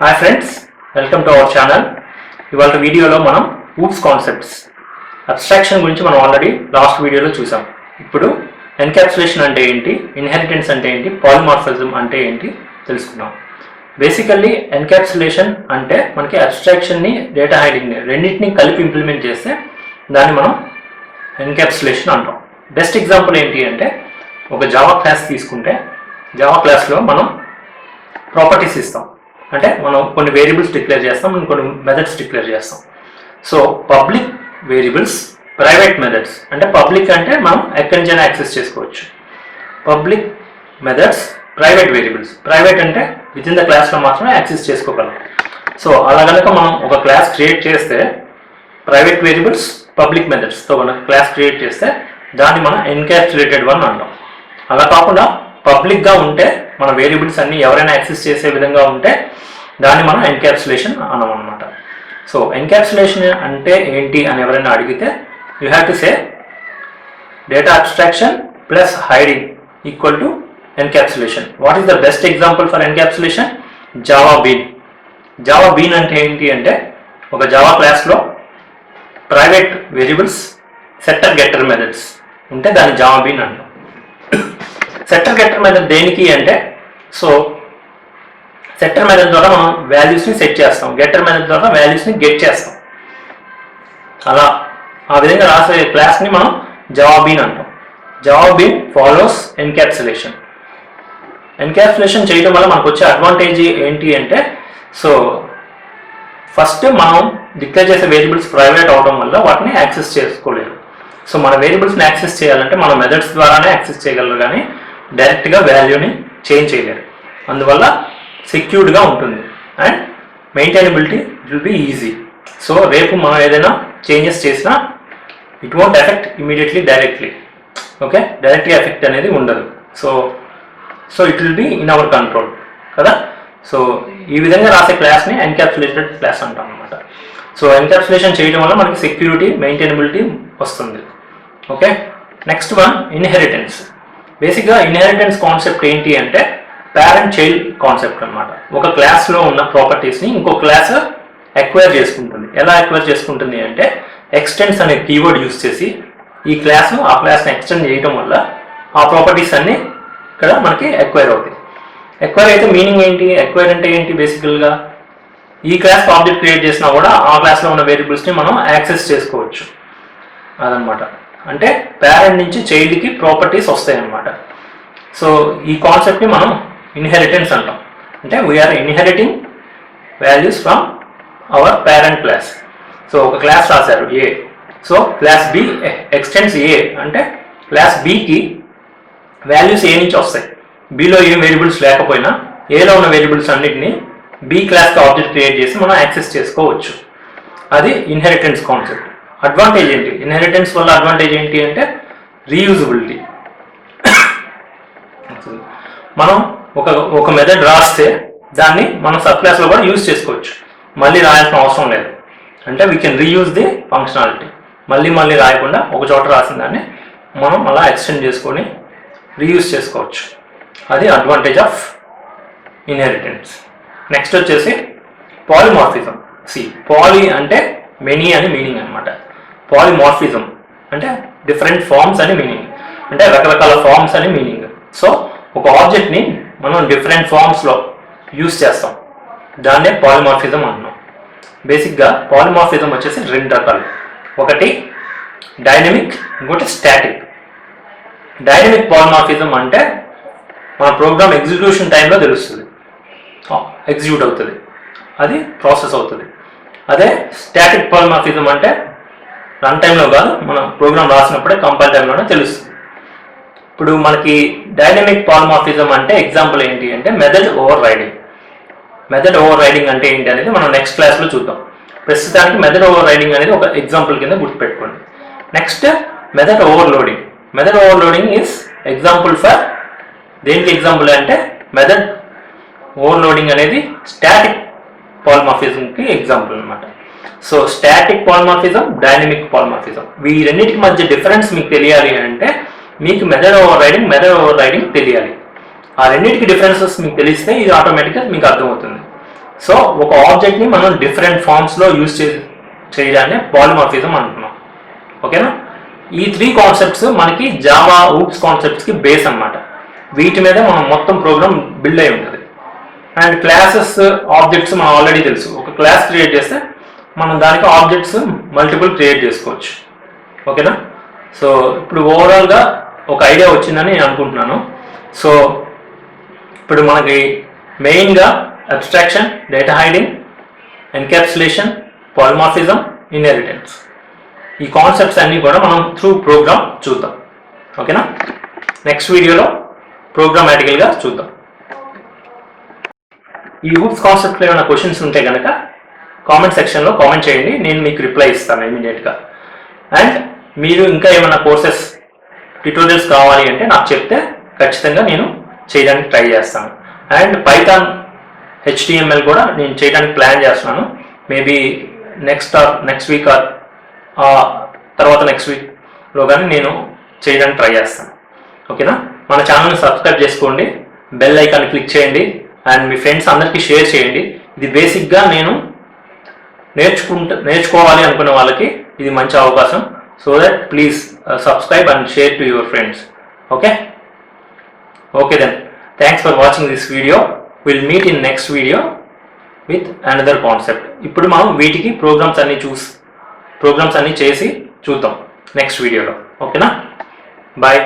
Hi friends, welcome to our channel. ఇవాళ వీడియోలో మనం ఊప్స్ కాన్సెప్ట్స్ అబ్స్ట్రాక్షన్ గురించి మనం ఆల్రెడీ లాస్ట్ వీడియోలో చూసాం. ఇప్పుడు ఎన్క్యాప్సులేషన్ అంటే ఏంటి, ఇన్హెరిటెన్స్ అంటే ఏంటి, పాలిమార్ఫిజం అంటే ఏంటి తెలుసుకుందాం. బేసికల్లీ ఎన్క్యాప్సులేషన్ అంటే మనకి అబ్స్ట్రాక్షన్ని, డేటా హైడింగ్ని రెండింటిని కలిపి ఇంప్లిమెంట్ చేస్తే దాన్ని మనం ఎన్క్యాప్సులేషన్ అంటాం. బెస్ట్ ఎగ్జాంపుల్ ఏంటి అంటే ఒక జావా క్లాస్ తీసుకుంటే జావా క్లాస్లో మనం ప్రాపర్టీస్ ఇస్తాం. అంటే మనం కొన్ని వేరియబుల్స్ డిక్లేర్ చేస్తాం, కొన్ని మెథడ్స్ డిక్లేర్ చేస్తాం. So public variables, private methods. అంటే పబ్లిక్ అంటే మనం ఎక్కడి నుంచైనా యాక్సెస్ చేసుకోవచ్చు. Public methods, private variables. Private అంటే విత్ ఇన్ ద క్లాస్లో మాత్రమే యాక్సెస్ చేసుకోగలం. సో అలా కనుక మనం ఒక క్లాస్ క్రియేట్ చేస్తే ప్రైవేట్ వేరియబుల్స్, పబ్లిక్ మెథడ్స్తో మనం క్లాస్ క్రియేట్ చేస్తే దాన్ని మనం ఎన్క్యాప్సులేటెడ్ వన్ అంటాం. అలా కాకుండా పబ్లిక్గా ఉంటే మన వేరియబుల్స్ అన్ని ఎవరైనా యాక్సెస్ చేసే విధంగా ఉంటే దాన్ని మనం ఎన్క్యాప్సులేషన్ అనం అనమాట. సో ఎన్క్యాప్సులేషన్ అంటే ఏంటి అని ఎవరైనా అడిగితే you have to say data abstraction plus hiding equal to encapsulation. What is the best example for encapsulation? Java bean. Java bean అంటే ఏంటి అంటే ఒక జావా క్లాస్లో private variables, setter getter methods ఉంటే దాన్ని జావా బీన్ అంటాం. సెట్టర్ గెట్టర్ మెథడ్ దేనికి అంటే, సో సెట్టర్ మెథడ్ ద్వారా మనం వాల్యూస్ని సెట్ చేస్తాం, గెట్టర్ మెథడ్ ద్వారా వాల్యూస్ని గెట్ చేస్తాం. అలా ఆ విధంగా రాసే క్లాస్ని మనం జావా బీన్ అంటాం. Java bean follows encapsulation. Encapsulation చేయడం వల్ల మనకు వచ్చే అడ్వాంటేజ్ ఏంటి అంటే, సో ఫస్ట్ మనం డిక్లేర్ చేసే వేరియబుల్స్ ప్రైవేట్ అవడం వల్ల వాటిని యాక్సెస్ చేసుకోలేరు. సో మన వేరియబుల్స్ని యాక్సెస్ చేయాలంటే మన మెథడ్స్ ద్వారానే యాక్సెస్ చేయగలరు, కానీ డైరెక్ట్గా వాల్యూని చేంజ్ చేయలేరు. అందువల్ల సెక్యూర్డ్గా ఉంటుంది and maintainability will be easy. So రేపు మనం ఏదైనా చేంజెస్ చేసినా it won't effect immediately directly. Okay, డైరెక్ట్గా ఎఫెక్ట్ అనేది ఉండదు. So it will be in our control కదా. సో ఈ విధంగా రాసే క్లాస్ని ఎన్క్యాప్సులేటెడ్ క్లాస్ అంటాం అనమాట. సో ఎన్క్యాప్సులేషన్ చేయడం వల్ల మనకి సెక్యూరిటీ, మెయింటైనబిలిటీ వస్తుంది. Okay, next one inheritance. బేసిక్గా ఇన్హెరిటెన్స్ కాన్సెప్ట్ ఏంటి అంటే పేరెంట్ చైల్డ్ కాన్సెప్ట్ అనమాట. ఒక క్లాస్లో ఉన్న ప్రాపర్టీస్ని ఇంకో క్లాస్ ఎక్వైర్ చేసుకుంటుంది. ఎలా ఎక్వైర్ చేసుకుంటుంది అంటే ఎక్స్టెండ్స్ అనే కీవర్డ్ యూస్ చేసి ఈ క్లాస్ ఆ క్లాస్ని ఎక్స్టెండ్ చేయడం వల్ల ఆ ప్రాపర్టీస్ అన్ని ఇక్కడ మనకి ఎక్వైర్ అవుతాయి. ఎక్వైర్ అయితే మీనింగ్ ఏంటి? ఎక్వైర్ అంటే ఏంటి? బేసికల్గా ఈ క్లాస్ ఆబ్జెక్ట్ క్రియేట్ చేసినా కూడా ఆ క్లాస్లో ఉన్న వేరియబుల్స్ని మనం యాక్సెస్ చేసుకోవచ్చు అదనమాట. అంటే పేరెంట్ నుంచి చైల్డ్కి ప్రాపర్టీస్ వస్తాయి అన్నమాట. సో ఈ కాన్సెప్ట్ని మనం ఇన్హెరిటెన్స్ అంటాం. అంటే we are inheriting values from our parent class. So ఒక క్లాస్ రాశారు A, so class B extends A అంటే క్లాస్ బికి వాల్యూస్ ఏ నుంచి వస్తాయి. బిలో ఏ వేరియబుల్స్ లేకపోయినా ఏలో ఉన్న వేరియబుల్స్ అన్నిటిని బి క్లాస్కి ఆబ్జెక్ట్ క్రియేట్ చేసి మనం యాక్సెస్ చేసుకోవచ్చు. అది ఇన్హెరిటెన్స్ కాన్సెప్ట్. అడ్వాంటేజ్ ఏంటి? ఇన్హెరిటెన్స్ వల్ల అడ్వాంటేజ్ ఏంటి అంటే రీయూజబిలిటీ. మనం ఒక మెథడ్ రాస్తే దాన్ని మనం సబ్ క్లాస్లో కూడా యూజ్ చేసుకోవచ్చు, మళ్ళీ రాయాల్సిన అవసరం లేదు. అంటే we can reuse the functionality. మళ్ళీ రాయకుండా ఒక చోట రాసిన దాన్ని మనం అలా ఎక్స్టెండ్ చేసుకొని రీయూజ్ చేసుకోవచ్చు. అది అడ్వాంటేజ్ ఆఫ్ ఇన్హెరిటెన్స్. నెక్స్ట్ వచ్చేసి పాలిమార్ఫిజం. పాలి అంటే మెనీ అని మీనింగ్ అనమాట. పాలిమార్ఫిజం అంటే డిఫరెంట్ ఫార్మ్స్ అని మీనింగ్, అంటే రకరకాల ఫార్మ్స్ అని మీనింగ్. సో ఒక ఆబ్జెక్ట్ని మనం డిఫరెంట్ ఫార్మ్స్లో యూజ్ చేస్తాం, దాన్నే పాలిమార్ఫిజం అంటున్నాం. బేసిక్గా పాలిమార్ఫిజం వచ్చేసి రెండు రకాలు. ఒకటి డైనమిక్, ఇంకోటి స్టాటిక్. డైనమిక్ పాలిమార్ఫిజం అంటే మన ప్రోగ్రామ్ ఎగ్జిక్యూషన్ టైంలో తెలుస్తుంది, ఎగ్జిక్యూట్ అవుతుంది, అది ప్రాసెస్ అవుతుంది. అదే స్టాటిక్ పాలిమార్ఫిజం అంటే రన్ టైంలో కాదు, మన ప్రోగ్రామ్ రాసినప్పుడే కంపైల్ టైంలోనే తెలుస్తుంది. ఇప్పుడు మనకి డైనమిక్ పాలిమార్ఫిజం అంటే ఎగ్జాంపుల్ ఏంటి అంటే method over riding. Method over riding అంటే ఏంటి అనేది మనం నెక్స్ట్ క్లాస్లో చూద్దాం. ప్రస్తుతానికి మెథడ్ ఓవర్ రైడింగ్ అనేది ఒక ఎగ్జాంపుల్ కింద గుర్తుపెట్టుకోండి. Next method overloading. Method overloading is example for దేనికి ఎగ్జాంపుల్ అంటే మెథడ్ ఓవర్లోడింగ్ అనేది స్టాటిక్ పాలిమార్ఫిజంకి ఎగ్జాంపుల్ అనమాట. So static polymorphism, dynamic polymorphism, ఈ రెండింటికి మధ్య డిఫరెన్స్ మీకు తెలియాలి అంటే మీకు మెథడ్ ఓవర్ రైడింగ్ తెలియాలి. ఆ రెండింటికి డిఫరెన్సెస్ మీకు తెలిస్తే ఇది ఆటోమేటిక్గా మీకు అర్థమవుతుంది. సో ఒక ఆబ్జెక్ట్ని మనం డిఫరెంట్ ఫార్మ్స్లో యూజ్ చేయడాన్ని పాలిమార్ఫిజం అంటున్నాం. ఓకేనా? ఈ 3 కాన్సెప్ట్స్ మనకి జావా ఊప్స్ కాన్సెప్ట్స్కి బేస్ అన్నమాట. వీటి మీద మనం మొత్తం ప్రోగ్రామ్ బిల్డ్ అయి ఉంటుంది. అండ్ క్లాసెస్ ఆబ్జెక్ట్స్ మనం ఆల్రెడీ తెలుసు. ఒక క్లాస్ క్రియేట్ చేస్తే మనం దానికి ఆబ్జెక్ట్స్ మల్టిపుల్ క్రియేట్ చేసుకోవచ్చు. ఓకేనా? సో ఇప్పుడు ఓవరాల్గా ఒక ఐడియా వచ్చిందని నేను అనుకుంటున్నాను. సో ఇప్పుడు మనకి మెయిన్గా abstraction, data hiding, encapsulation, polymorphism, inheritance, ఈ కాన్సెప్ట్స్ అన్నీ కూడా మనం త్రూ ప్రోగ్రామ్ చూద్దాం. ఓకేనా? నెక్స్ట్ వీడియోలో ప్రోగ్రామాటికల్గా చూద్దాం. ఈ ఊప్స్ కాన్సెప్ట్లో ఏమైనా క్వశ్చన్స్ ఉంటే కనుక కామెంట్ సెక్షన్లో కామెంట్ చేయండి, నేను మీకు రిప్లై ఇస్తాను ఇమీడియట్గా. అండ్ మీరు ఇంకా ఏమైనా కోర్సెస్ ట్యుటోరియల్స్ కావాలి అంటే నాకు చెప్తే ఖచ్చితంగా నేను చేయడానికి ట్రై చేస్తాను. అండ్ పైథాన్, HTML కూడా నేను చేయడానికి ప్లాన్ చేస్తున్నాను. మేబీ నెక్స్ట్ వీక్ ఆర్ తర్వాత నెక్స్ట్ వీక్లో కానీ నేను చేయడానికి ట్రై చేస్తాను. ఓకేనా? మన ఛానల్ని సబ్స్క్రైబ్ చేసుకోండి, బెల్ ఐకాన్ క్లిక్ చేయండి, అండ్ మీ ఫ్రెండ్స్ అందరికీ షేర్ చేయండి. ఇది బేసిక్గా నేను నేర్చుకోవాలి అనుకునే వాళ్ళకి ఇది మంచి అవకాశం. So that please subscribe and share to your friends. Okay then, thanks for watching this video. Will meet in next video with another concept. ఇప్పుడు మనం వీటికి ప్రోగ్రామ్స్ అన్నీ చేసి చూద్దాం నెక్స్ట్ వీడియోలో. ఓకేనా? బాయ్.